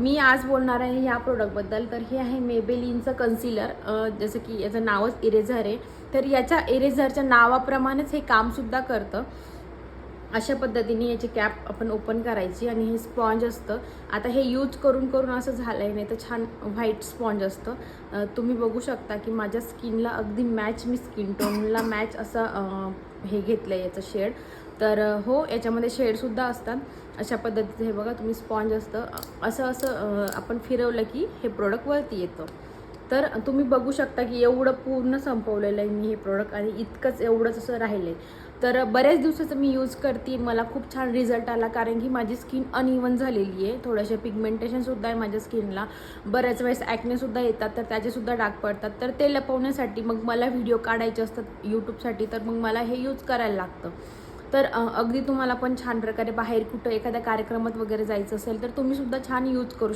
मी आज बोलणार आहे ह्या प्रोडक्टबद्दल. तर हे आहे मेबेलिनचं कन्सिलर. जसं की याचं नावच इरेझर आहे. तर याच्या इरेझरच्या नावाप्रमाणेच हे कामसुद्धा करतं. अशा पद्धतीने याची कॅप आपण ओपन करायची आणि हे स्पॉन्ज असतं. आता हे यूज करून करून असं झालं आहे, नाही तर छान व्हाईट स्पॉन्ज असतं. तुम्ही बघू शकता की माझ्या स्किनला अगदी मॅच, मी स्किन टोनला मॅच असं हे घेतलं आहे याचं शेड. तर हो, याच्यामध्ये शेडसुद्धा असतात. अशा पद्धतीचं हे बघा, तुम्ही स्पॉन्ज असतं असं असं आपण फिरवलं की हे प्रोडक्ट वरती येतं. तर तुम्ही बघू शकता की एवढं पूर्ण संपवलेलं आहे मी हे प्रोडक्ट आणि इतकंच एवढंच असं राहिलं आहे. तर बऱ्याच दिवसाचं मी यूज करते. मला खूप छान रिझल्ट आला, कारण की माझी स्किन अनइवन झालेली आहे. थोडंसं पिगमेंटेशनसुद्धा आहे माझ्या स्किनला. बऱ्याच वेळेस ॲक्नेसुद्धा येतात, तर त्याचेसुद्धा डाग पडतात. तर ते लपवण्यासाठी मग मला व्हिडिओ काढायचे असतात यूट्यूबसाठी, तर मग मला हे यूज करायला लागतं. तर अगदी तुम्हाला पण छान प्रकारे बाहेर कुठं एखाद्या कार्यक्रमात वगैरे जायचं असेल तर तुम्हीसुद्धा छान यूज करू शकता.